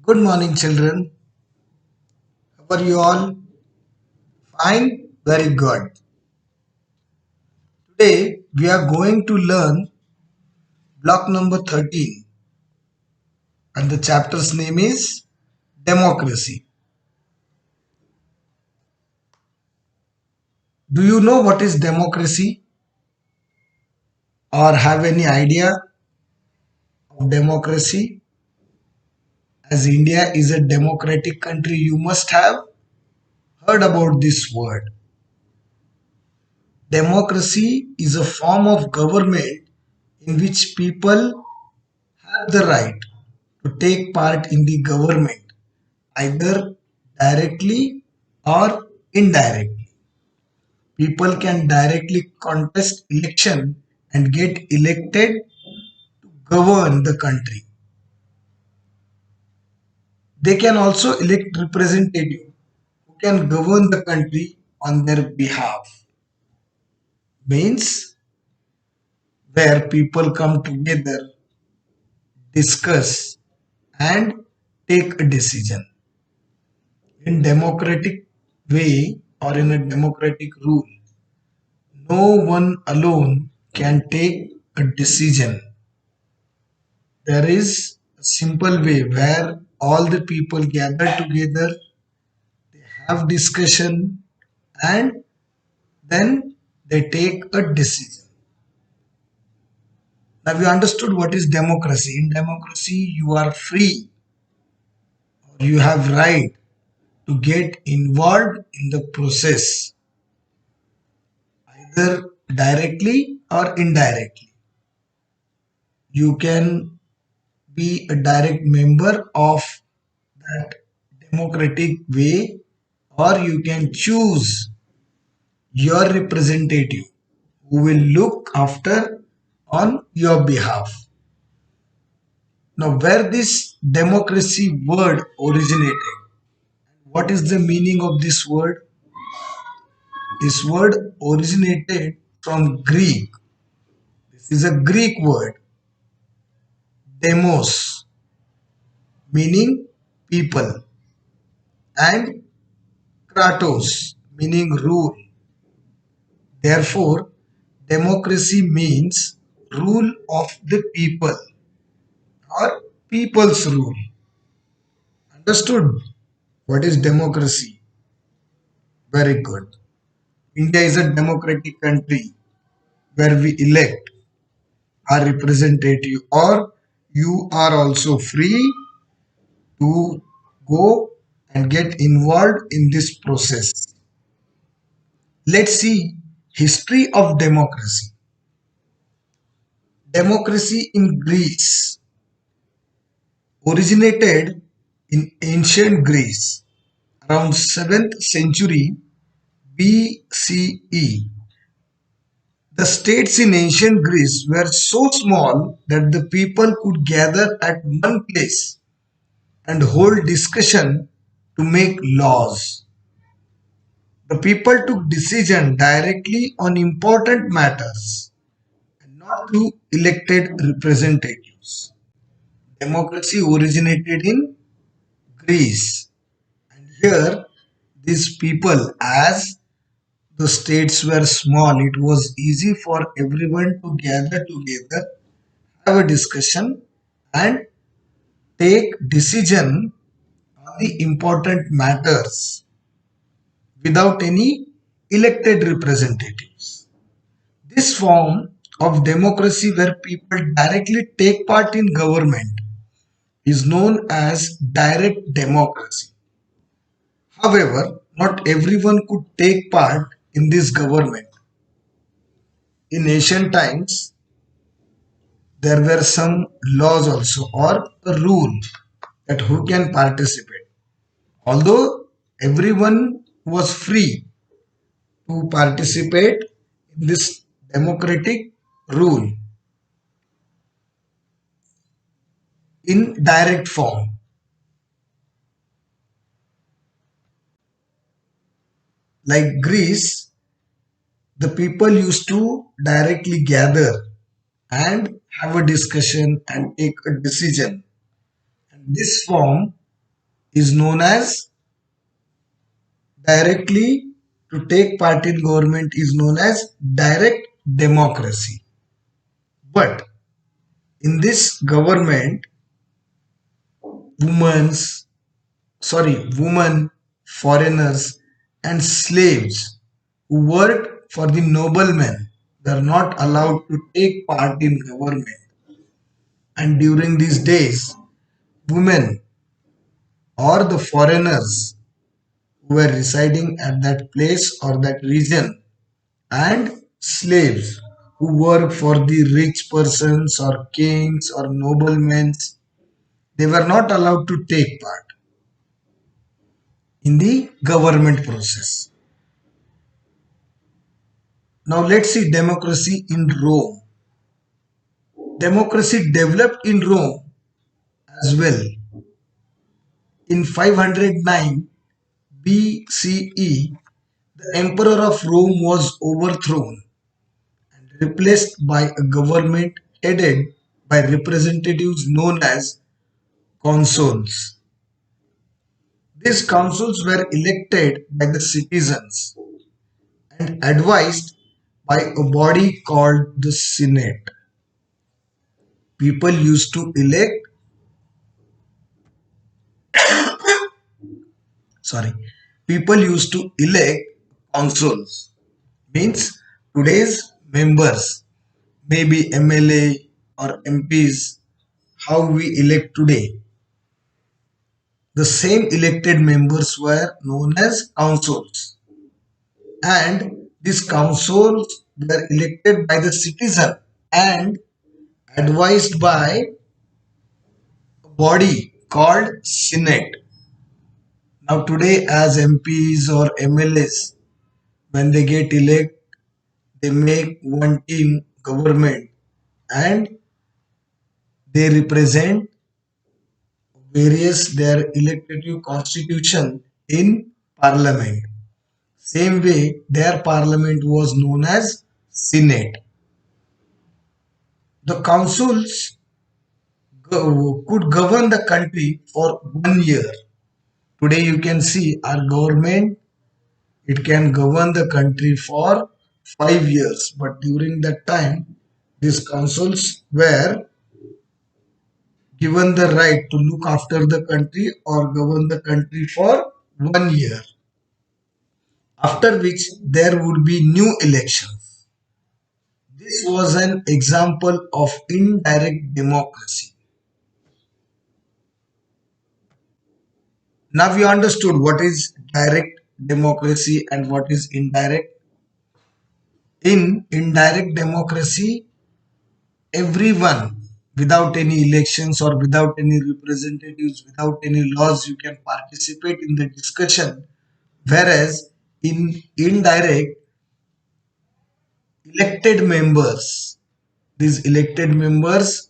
Good morning, children. How are you all? Fine? Very good. Today, we are going to learn block number 13, and the chapter's name is Democracy. Do you know what is democracy or have any idea of democracy? As India is a democratic country, you must have heard about this word. Democracy is a form of government in which people have the right to take part in the government either directly or indirectly. People can directly contest election and get elected to govern the country. They can also elect representatives who can govern the country on their behalf. Means where people come together, discuss and take a decision in democratic way or in a democratic rule. No one alone can take a decision. There is a simple way where all the people gather together, have discussion, and then they take a decision. Now you understood what is democracy. In democracy, you are free, or you have right to get involved in the process, either directly or indirectly. You can be a direct member of that democratic way, or you can choose your representative who will look after on your behalf. Now, where this democracy word originated, what is the meaning of this word? This word originated from Greek. This is a Greek word, demos, meaning people, and kratos, meaning rule. Therefore, democracy means rule of the people or people's rule. Understood? What is democracy? Very good. India is a democratic country where we elect our representative, or you are also free to go and get involved in this process. Let's see history of democracy. Democracy in Greece originated in ancient Greece around 7th century BCE. The states in ancient Greece were so small that the people could gather at one place and hold discussion to make laws. The people took decision directly on important matters and not through elected representatives. Democracy originated in Greece. And here, these people, as the states were small, it was easy for everyone to gather together, have a discussion, and take decision on the important matters without any elected representatives. This form of democracy where people directly take part in government is known as direct democracy. However, not everyone could take part in this government. In ancient times, there were some laws also or a rule that who can participate. Although everyone was free to participate in this democratic rule in direct form. Like Greece, the people used to directly gather and have a discussion and take a decision. And this form is known as directly to take part in government is known as direct democracy. But in this government, women's women, foreigners, and slaves who worked for the noblemen were not allowed to take part in government. And during these days, women or the foreigners who were residing at that place or that region and slaves who worked for the rich persons or kings or noblemen, they were not allowed to take part in the government process. Now let's see democracy in Rome. Democracy developed in Rome as well. In 509 BCE, the emperor of Rome was overthrown and replaced by a government headed by representatives known as consuls. These consuls were elected by the citizens and advised by a body called the Senate. People used to elect, sorry, people used to elect consuls, means today's members, maybe MLA or MPs, how we elect today. The same elected members were known as councils, and these councils were elected by the citizen and advised by a body called Senate. Now today as MPs or MLAs, when they get elected, they make one team government and they represent various their elective constitution in parliament. Same way their parliament was known as Senate. The councils could govern the country for 1 year. Today you can see our government, it can govern the country for 5 years. But during that time, these councils were given the right to look after the country or govern the country for 1 year. After which there would be new elections. This was an example of indirect democracy. Now we understood what is direct democracy and what is indirect. In indirect democracy, everyone, without any elections or without any representatives, without any laws, you can participate in the discussion. Whereas in indirect, elected members, these elected members,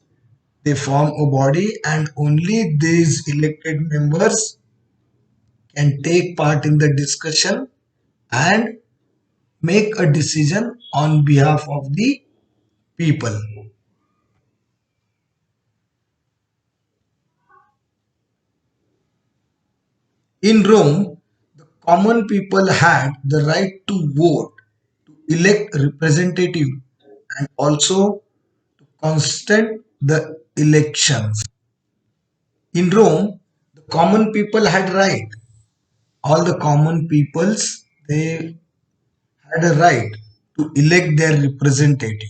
they form a body and only these elected members can take part in the discussion and make a decision on behalf of the people. In Rome, the common people had the right to vote, to elect representative, and also to constant the elections. In Rome, the common people had right. All the common peoples they had a right to elect their representative.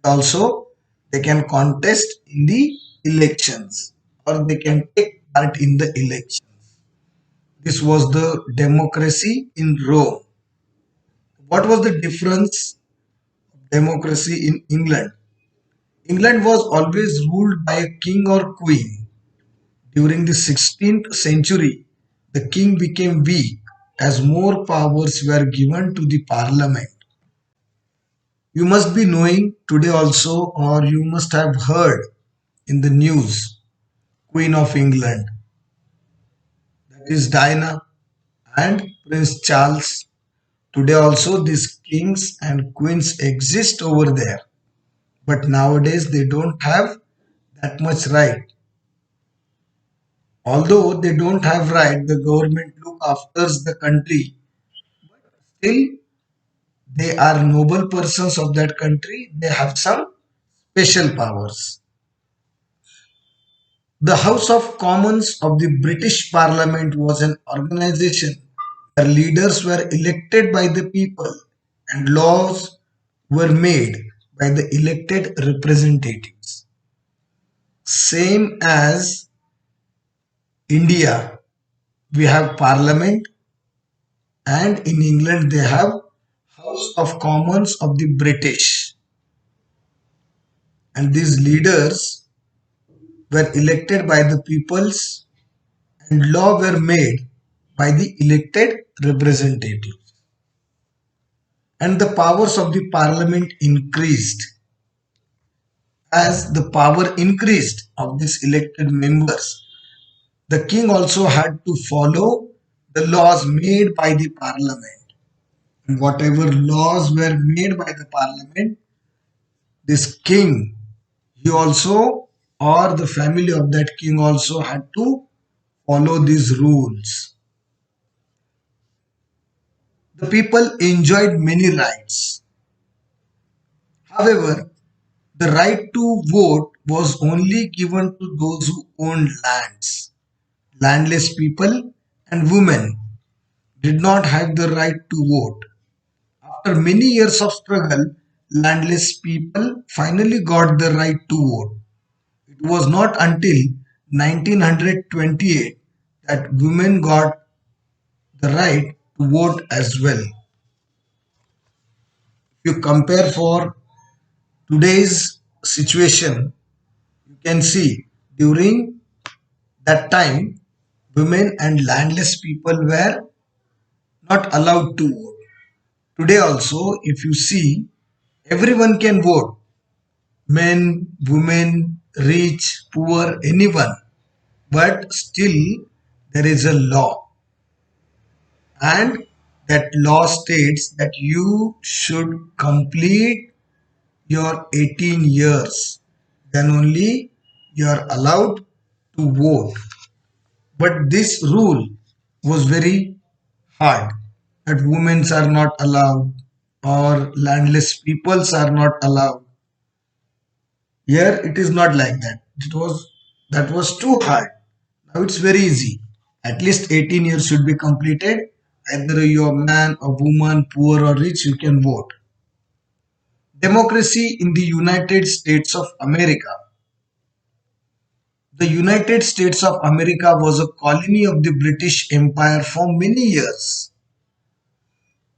Also, they can contest in the elections or they can take part in the election. This was the democracy in Rome. What was the difference of democracy in England? England was always ruled by a king or queen. During the 16th century, the king became weak as more powers were given to the parliament. You must be knowing today also, or you must have heard in the news, Queen of England, that is Diana, and Prince Charles. Today also these kings and queens exist over there. But nowadays they don't have that much right. Although they don't have right, the government look after the country. Still, they are noble persons of that country. They have some special powers. The House of Commons of the British Parliament was an organization where leaders were elected by the people and laws were made by the elected representatives. Same as India, we have Parliament, and in England they have House of Commons of the British. And these leaders were elected by the peoples and law were made by the elected representatives. And the powers of the parliament increased. As the power increased of these elected members, the king also had to follow the laws made by the parliament. And whatever laws were made by the parliament, this king, he also, or the family of that king also had to follow these rules. The people enjoyed many rights. However, the right to vote was only given to those who owned lands. Landless people and women did not have the right to vote. After many years of struggle, landless people finally got the right to vote. It was not until 1928 that women got the right to vote as well. If you compare for today's situation, you can see during that time women and landless people were not allowed to vote. Today also, if you see, everyone can vote. Men, women, rich, poor, anyone. But still, there is a law. And that law states that you should complete your 18 years. Then only you are allowed to vote. But this rule was very hard, that women are not allowed or landless peoples are not allowed. Here it is not like that. That was too hard. Now it's very easy. At least 18 years should be completed. Either you're a man or woman, poor or rich, you can vote. Democracy in the United States of America. The United States of America was a colony of the British Empire for many years.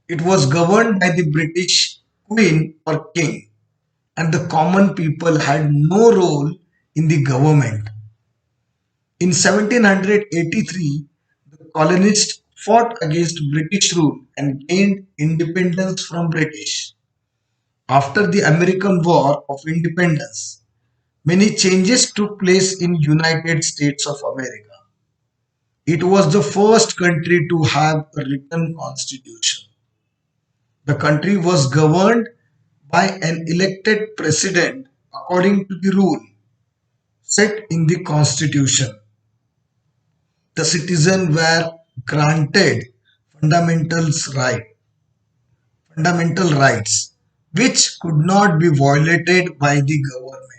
It was governed by the British Queen or King, and the common people had no role in the government. In 1783, the colonists fought against British rule and gained independence from British. After the American War of Independence, many changes took place in United States of America. It was the first country to have a written constitution. The country was governed by an elected president according to the rule set in the constitution. The citizens were granted fundamentals right, fundamental rights which could not be violated by the government.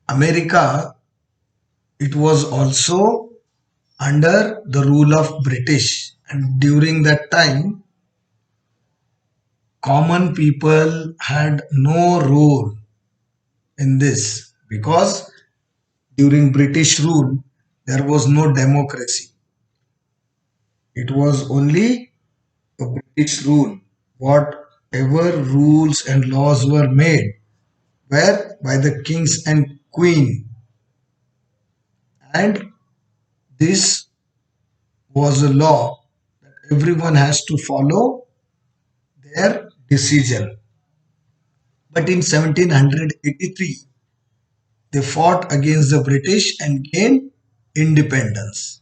America, it was also under the rule of British, and during that time common people had no role in this because during British rule there was no democracy. It was only a British rule. Whatever rules and laws were made were by the kings and queen, and this was a law that everyone has to follow their decision. But in 1783, they fought against the British and gained independence.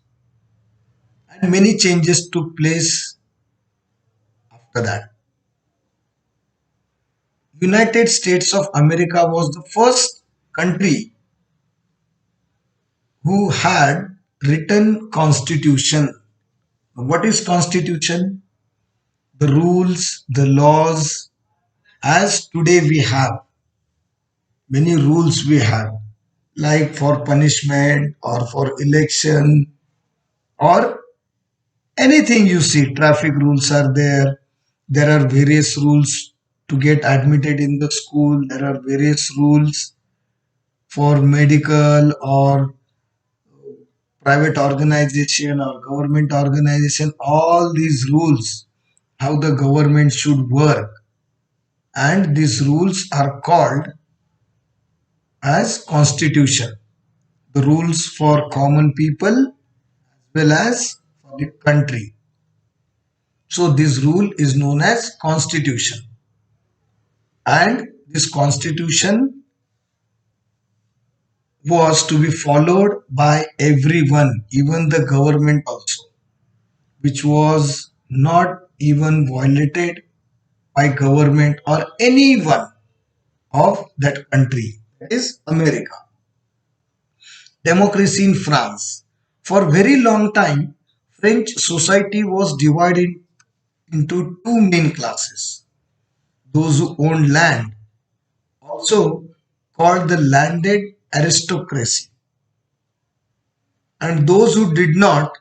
And many changes took place after that. United States of America was the first country who had written constitution. What is constitution? The rules, the laws, as today we have many rules we have, like for punishment or for election or anything you see, traffic rules are there. There are various rules to get admitted in the school. There are various rules for medical or private organization or government organization. All these rules, how the government should work, and these rules are called as constitution. The rules for common people as well as for the country. So this rule is known as constitution, and this constitution was to be followed by everyone, even the government also, which was not even violated by government or anyone of that country, that is America. Democracy in France. For very long time, French society was divided into two main classes. Those who owned land, also called the landed aristocracy, and those who did not,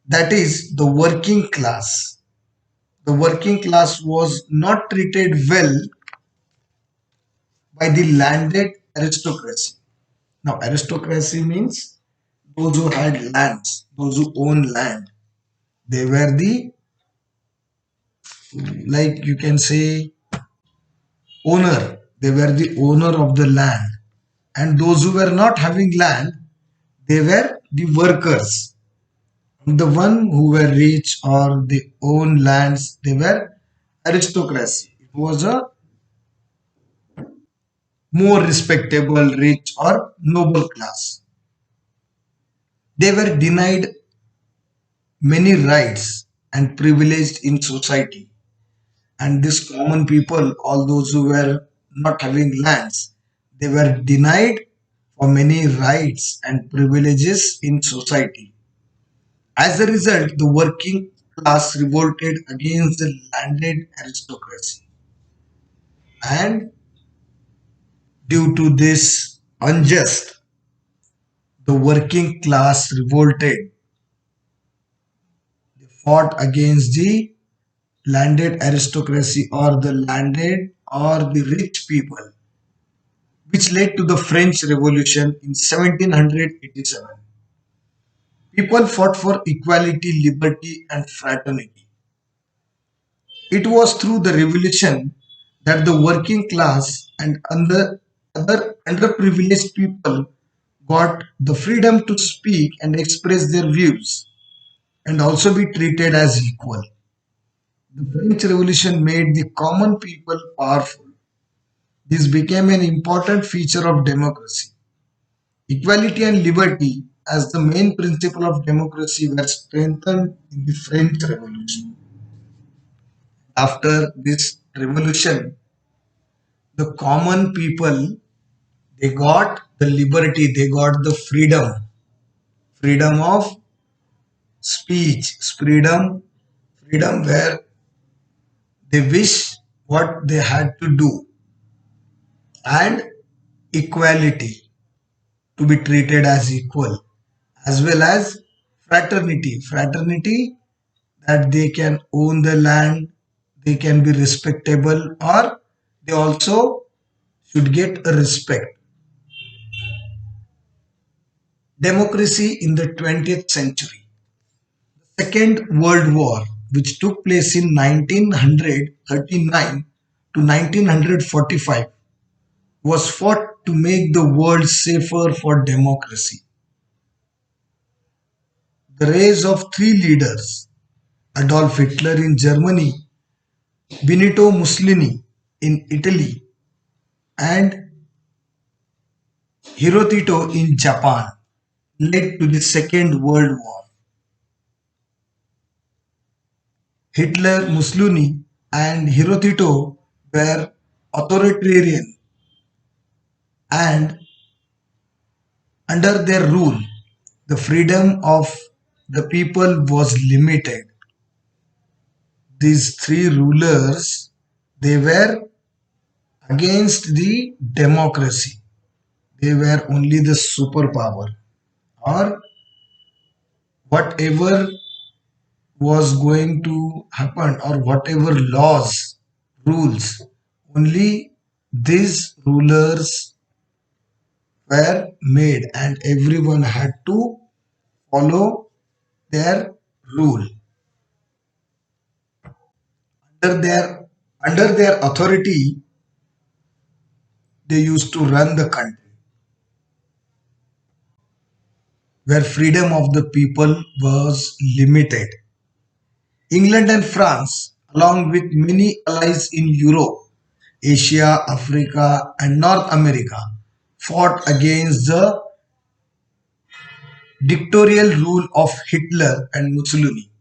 that is the working class. The working class was not treated well by the landed aristocracy. Now, aristocracy means those who had lands, those who own land. They were the, like you can say, owner. They were the owner of the land. And those who were not having land, they were the workers. The one who were rich or they own lands, they were aristocracy. It was a more respectable, rich or noble class. They were denied many rights and privileged in society. And these common people, all those who were not having lands, they were denied for many rights and privileges in society. As a result, the working class revolted against the landed aristocracy. And due to this unjust, the working class revolted, fought against the landed aristocracy or the landed or the rich people, which led to the French Revolution in 1787. People fought for equality, liberty, and fraternity. It was through the revolution that the working class and other underprivileged people got the freedom to speak and express their views and also be treated as equal. The French Revolution made the common people powerful. This became an important feature of democracy. Equality and liberty, as the main principle of democracy, were strengthened in the French Revolution. After this revolution, the common people, they got the liberty, they got the freedom, freedom of speech, freedom where they wish what they had to do, and equality, to be treated as equal, as well as fraternity, that they can own the land, they can be respectable, or they also should get a respect. Democracy in the 20th century. Second World War, which took place in 1939 to 1945, was fought to make the world safer for democracy. The rise of three leaders, Adolf Hitler in Germany, Benito Mussolini in Italy, and Hirohito in Japan, led to the Second World War. Hitler, Mussolini, and Hirohito were authoritarian, and Under their rule, the freedom of the people was limited. These three rulers, they were against the democracy. They were only the superpower, or whatever was going to happen, or whatever laws, rules, only these rulers were made and everyone had to follow their rule. Under their authority, they used to run the country, where freedom of the people was limited. England and France, along with many allies in Europe, Asia, Africa, and North America, fought against the dictatorial rule of Hitler and Mussolini.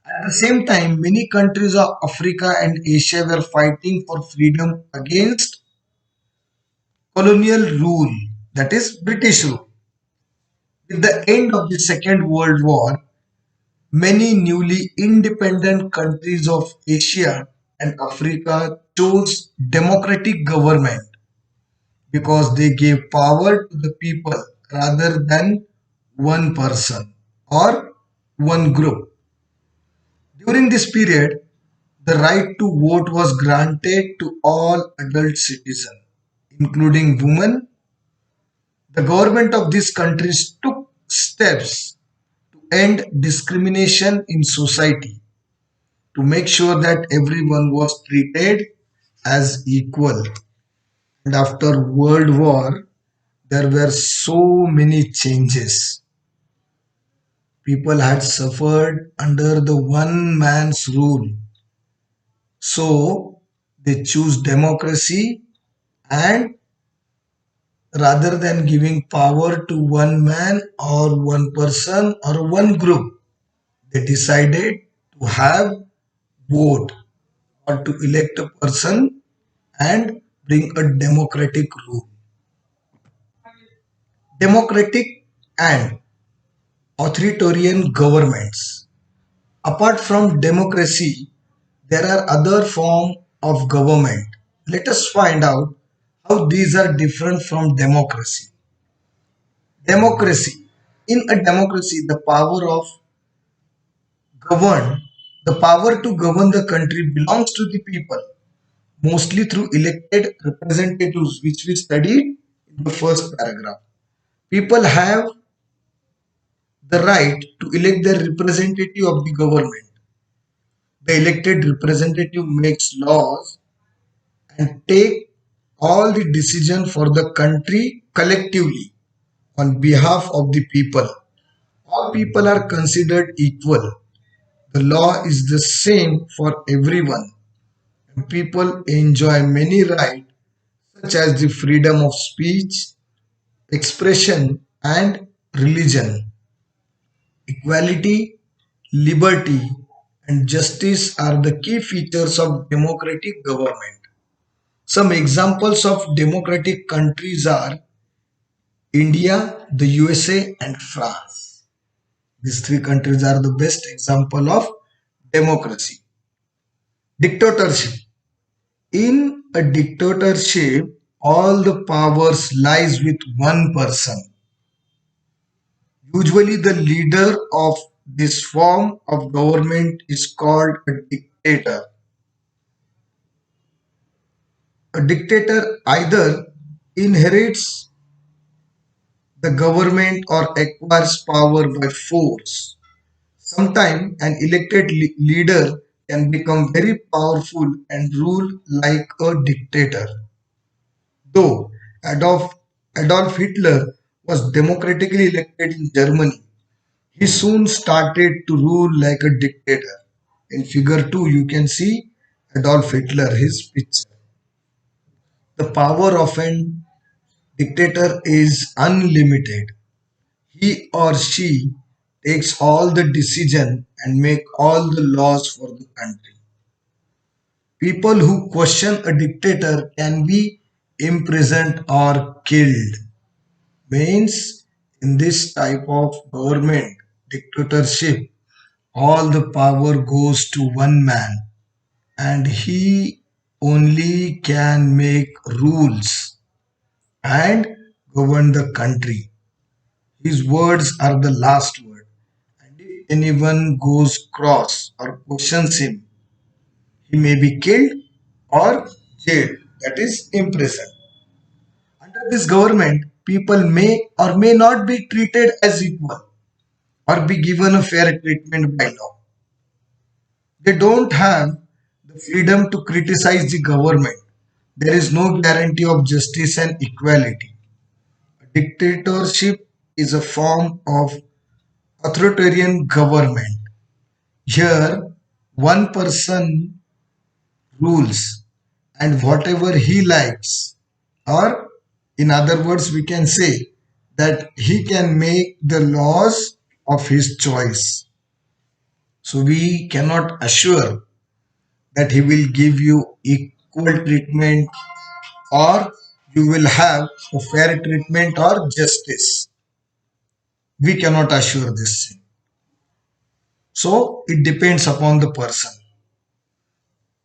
At the same time, many countries of Africa and Asia were fighting for freedom against colonial rule, that is, British rule. With the end of the Second World War, many newly independent countries of Asia and Africa chose democratic government because they gave power to the people rather than one person or one group. During this period, the right to vote was granted to all adult citizens, including women. The government of these countries took steps to end discrimination in society, to make sure that everyone was treated as equal. And after World War, there were so many changes. People had suffered under the one man's rule. So they choose democracy, and rather than giving power to one man or one person or one group, they decided to have vote or to elect a person and bring a democratic rule. Democratic and authoritarian governments. Apart from democracy, there are other forms of government. Let us find out how these are different from democracy. Democracy. In a democracy, govern the power to govern the country belongs to the people, mostly through elected representatives, which we studied in the first paragraph. People have the right to elect their representative of the government. The elected representative makes laws and take all the decision for the country collectively on behalf of the people. All people are considered equal. The law is the same for everyone. And people enjoy many rights such as the freedom of speech, expression, and religion. Equality, liberty, and justice are the key features of democratic government. Some examples of democratic countries are India, the USA, and France. These three countries are the best example of democracy. Dictatorship. In a dictatorship, all the powers lies with one person. Usually the leader of this form of government is called a dictator. A dictator either inherits the government or acquires power by force. Sometimes an elected leader can become very powerful and rule like a dictator. Though Adolf Hitler was democratically elected in Germany, he soon started to rule like a dictator. In figure 2, you can see Adolf Hitler, his picture. The power of an dictator is unlimited. He or she takes all the decision and make all the laws for the country. People who question a dictator can be imprisoned or killed. Means in this type of government dictatorship, all the power goes to one man and he only can make rules and govern the country. His words are the last word. And if anyone goes cross or questions him, he may be killed or jailed, that is, imprisoned. Under this government, people may or may not be treated as equal or be given a fair treatment by law. They don't have the freedom to criticize the government. There is no guarantee of justice and equality. Dictatorship is a form of authoritarian government. Here, one person rules and whatever he likes, or in other words, we can say that he can make the laws of his choice. So, we cannot assure that he will give you equal treatment or you will have a fair treatment or justice. We cannot assure this thing. So it depends upon the person.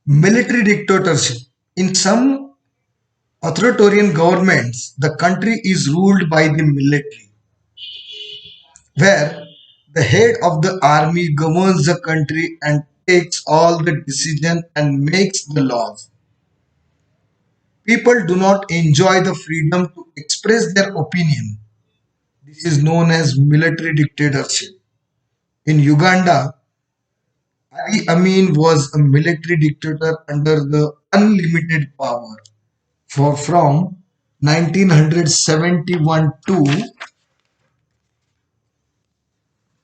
Military dictatorship. In some authoritarian governments, the country is ruled by the military, where the head of the army governs the country and takes all the decision and makes the laws. People do not enjoy the freedom to express their opinion. This is known as military dictatorship. In Uganda, Ali Amin was a military dictator under the unlimited power for from 1971 to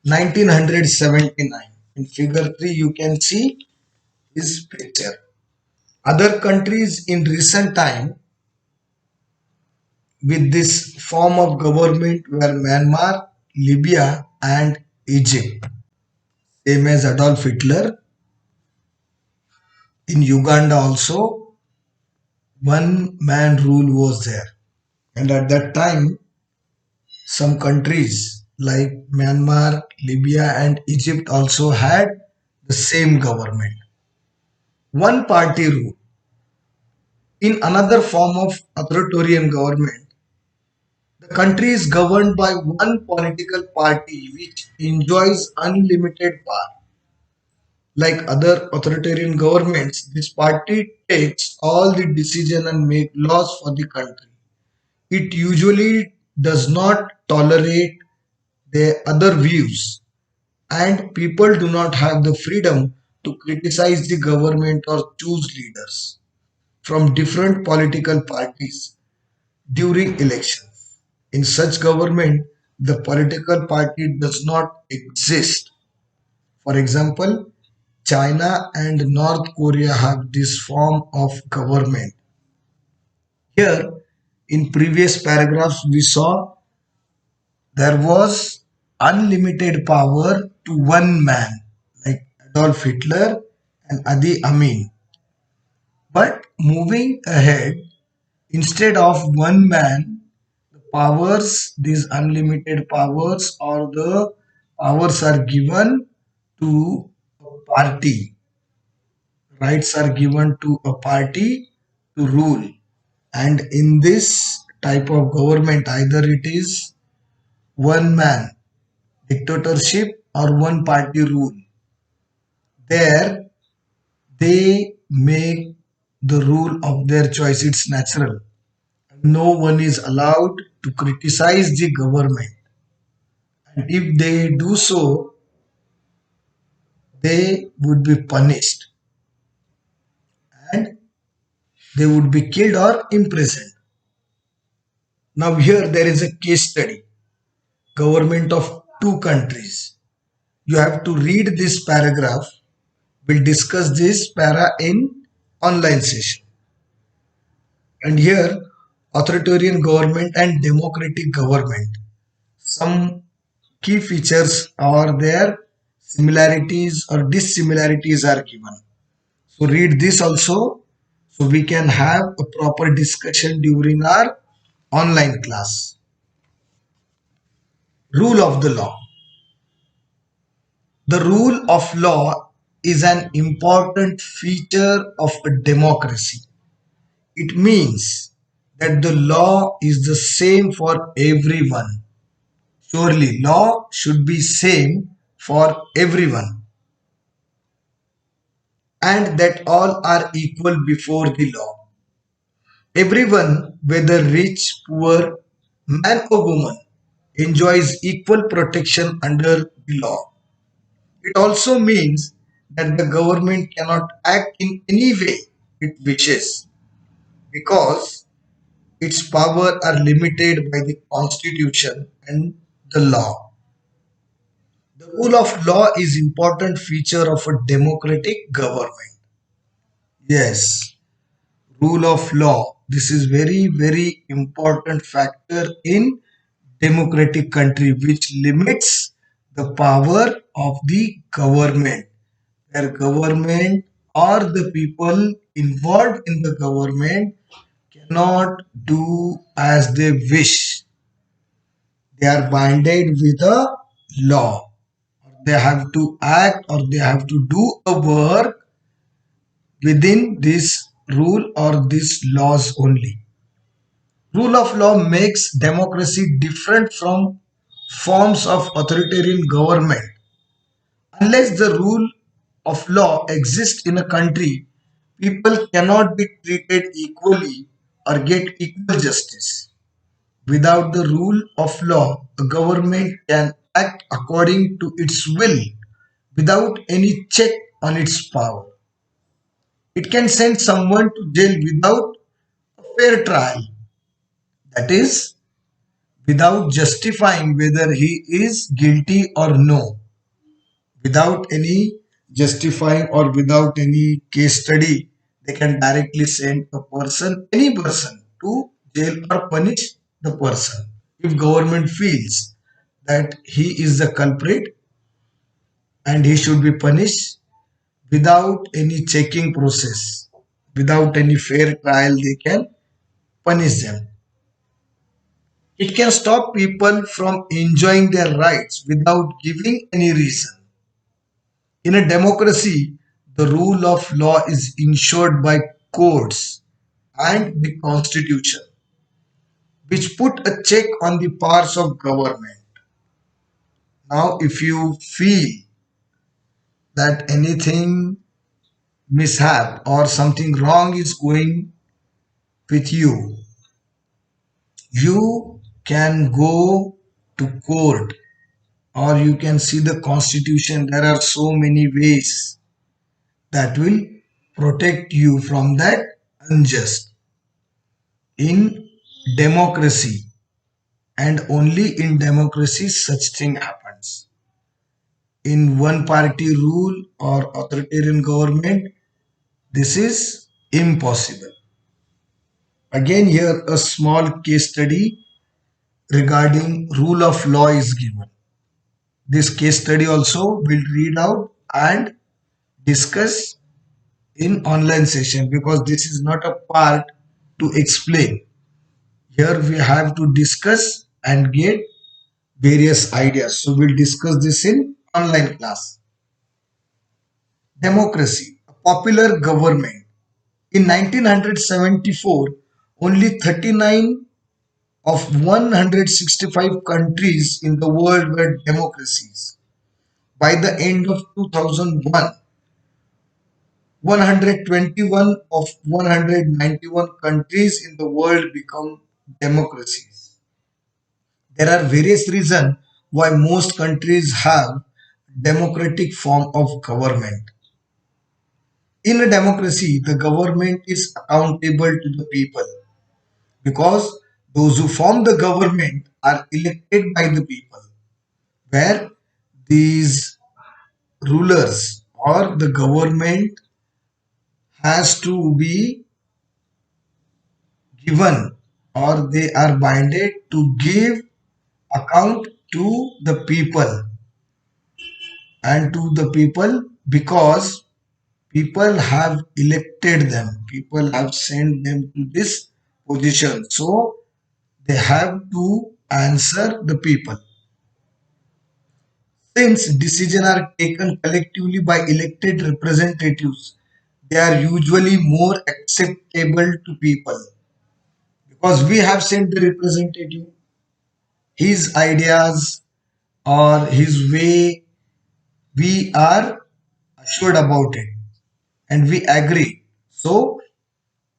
1979. In figure 3, you can see his picture. Other countries in recent time with this form of government were Myanmar, Libya, and Egypt. Same as Adolf Hitler. In Uganda also, one man rule was there. And at that time, some countries like Myanmar, Libya, and Egypt also had the same government. One party rule. In another form of authoritarian government, the country is governed by one political party which enjoys unlimited power. Like other authoritarian governments, this party takes all the decision and make laws for the country. It usually does not tolerate the other views, and people do not have the freedom to criticize the government or choose leaders from different political parties during elections. In such government, the political party does not exist. For example, China and North Korea have this form of government. Here, in previous paragraphs, we saw there was unlimited power to one man, like Adolf Hitler and Adi Amin. But moving ahead, instead of one man, the powers, these unlimited powers or the powers are given to a party. Rights are given to a party to rule. And in this type of government, either it is one man dictatorship or one party rule. There they make the rule of their choice. It's natural. No one is allowed to criticize the government. And if they do so, they would be punished and they would be killed or imprisoned. Now, here there is a case study government of two countries. You have to read this paragraph. We'll discuss this para in online session. And here, authoritarian government and democratic government. Some key features are there, similarities or dissimilarities are given. So read this also so we can have a proper discussion during our online class. Rule of the law. The rule of law is an important feature of a democracy. It means that the law is the same for everyone. Surely law should be same for everyone and that all are equal before the law. Everyone, whether rich, poor, man or woman, enjoys equal protection under the law. It also means that the government cannot act in any way it wishes because its power are limited by the constitution and the law. The rule of law is important feature of a democratic government. Yes, rule of law. This is very important factor in democratic country which limits the power of the government. Where government or the people involved in the government cannot do as they wish. They are binded with a law. They have to act or they have to do a work within this rule or these laws only. Rule of law makes democracy different from forms of authoritarian government. Unless the rule of law exists in a country, people cannot be treated equally or get equal justice. Without the rule of law, a government can act according to its will without any check on its power. It can send someone to jail without a fair trial, that is, without justifying whether he is guilty or no. Without any justifying or without any case study, they can directly send a person, any person, to jail or punish the person. If government feels that he is the culprit and he should be punished without any checking process, without any fair trial, they can punish them. It can stop people from enjoying their rights without giving any reason. In a democracy, the rule of law is ensured by courts and the constitution, which put a check on the powers of government. Now, if you feel that anything mishap or something wrong is going with you, you can go to court or you can see the constitution. There are so many ways that will protect you from that unjust. In democracy and only in democracy such thing happens. In one party rule or authoritarian government, this is impossible. Again, here a small case study regarding rule of law is given. This case study also will read out and discuss in online session because this is not a part to explain. Here we have to discuss and get various ideas. So we'll discuss this in online class. Democracy, a popular government. In 1974, only 39 of 165 countries in the world were democracies. By the end of 2001, 121 of 191 countries in the world become democracies. There are various reasons why most countries have democratic form of government. In a democracy, the government is accountable to the people because those who form the government are elected by the people, where these rulers or the government has to be given or they are binded to give account to the people and to the people because people have elected them, people have sent them to this position, so they have to answer the people. Since decisions are taken collectively by elected representatives, they are usually more acceptable to people because we have sent the representative, his ideas or his way, we are assured about it and we agree. So,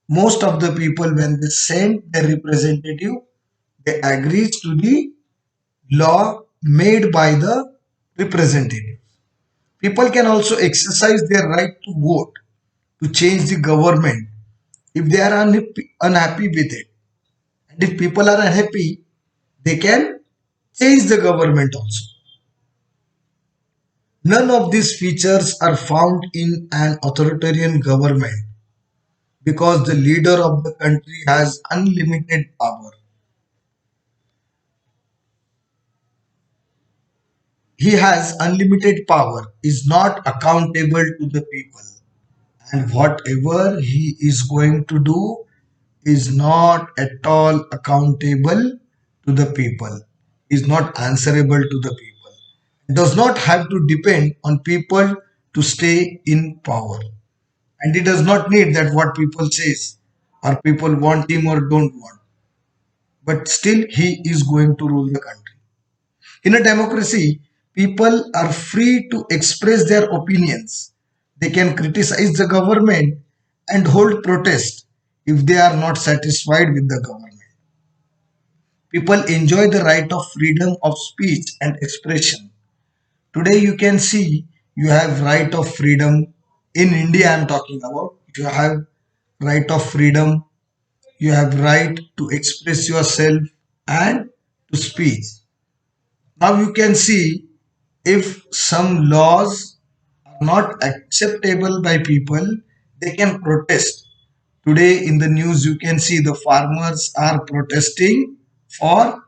most of the people, when they send their representative, they agree to the law made by the representative. People can also exercise their right to vote to change the government if they are unhappy with it. And if people are unhappy, they can change the government also. None of these features are found in an authoritarian government because the leader of the country has unlimited power. He has unlimited power, is not accountable to the people, and whatever he is going to do is not at all accountable to the people, is not answerable to the people, does not have to depend on people to stay in power. And he does not need that what people says or people want him or don't want, but still he is going to rule the country. In a democracy, people are free to express their opinions. They can criticize the government and hold protest if they are not satisfied with the government. People enjoy the right of freedom of speech and expression. Today you can see you have right of freedom. In India I'm talking about. You have right of freedom. You have right to express yourself and to speech. Now you can see if some laws are not acceptable by people, they can protest. Today in the news, you can see the farmers are protesting for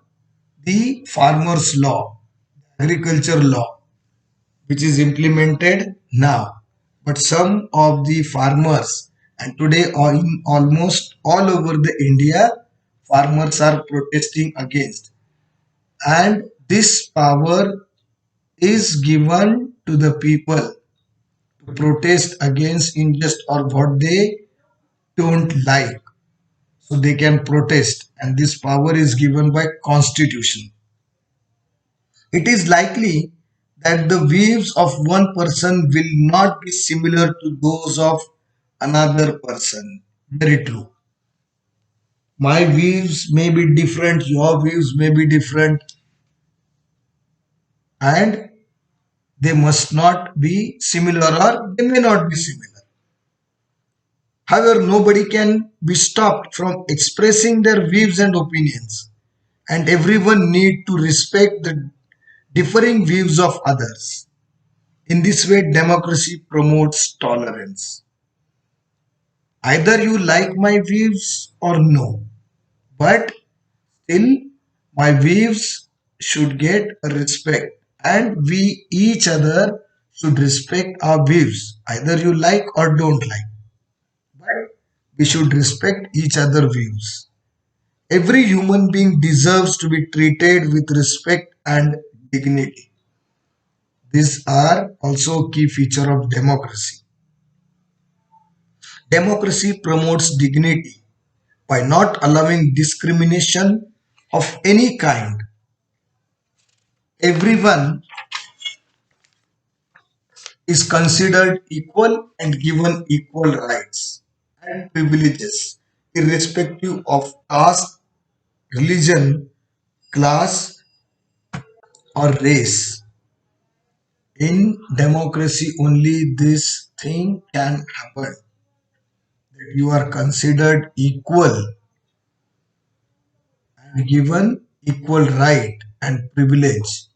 the farmers' law, agriculture law, which is implemented now. But some of the farmers, and today in almost all over the India, farmers are protesting against. And this power is given to the people to protest against injustice or what they don't like. So they can protest, and this power is given by constitution. It is likely that the views of one person will not be similar to those of another person. Very true. My views may be different, your views may be different, and they must not be similar or they may not be similar. However, nobody can be stopped from expressing their views and opinions, and everyone need to respect the differing views of others. In this way, democracy promotes tolerance. Either you like my views or no, but still my views should get respect, and we each other should respect our views. Either you like or don't like, but we should respect each other views. Every human being deserves to be treated with respect and dignity. These are also key feature of democracy. Democracy promotes dignity by not allowing discrimination of any kind. Everyone is considered equal and given equal rights and privileges, irrespective of caste, religion, class, or race. In democracy, only this thing can happen, that you are considered equal and given equal right and privilege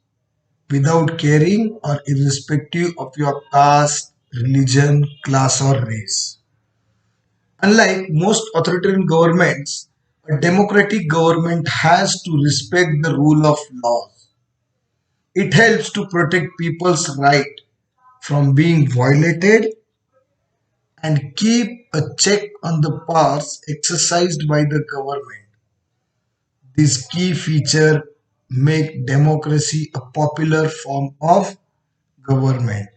without caring or irrespective of your caste, religion, class, or race. Unlike most authoritarian governments, a democratic government has to respect the rule of law. It helps to protect people's right from being violated and keep a check on the powers exercised by the government. This key feature make democracy a popular form of government.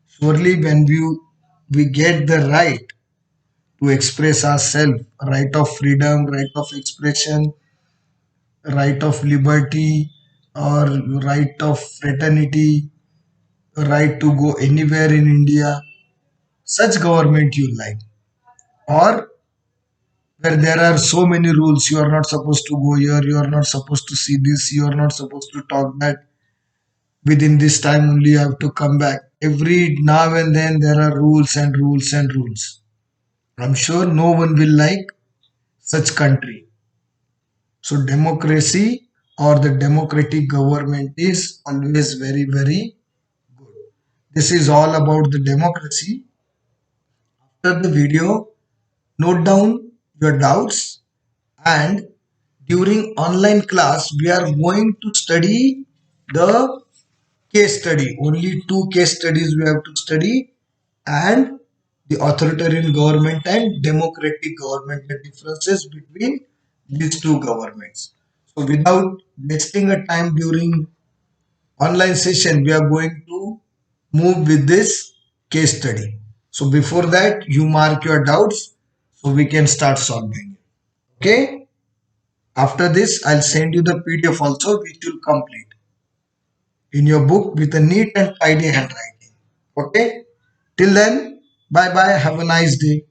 Surely, when we get the right to express ourselves, right of freedom, right of expression, right of liberty, or right of fraternity, right to go anywhere in India, such government you like, or where there are so many rules, you are not supposed to go here, you are not supposed to see this, you are not supposed to talk that, within this time only you have to come back. Every now and then there are rules and rules and rules. I'm sure no one will like such country. So democracy or the democratic government is always very, very good. This is all about the democracy. After the video, note down your doubts, and during online class we are going to study the case study. Only two case studies we have to study, and the authoritarian government and democratic government, the differences between these two governments. So without wasting a time during online session, we are going to move with this case study. So before that, you mark your doubts so we can start solving. Okay? After this, I'll send you the PDF also, which you'll complete in your book with a neat and tidy handwriting. Okay? Till then, bye bye. Have a nice day.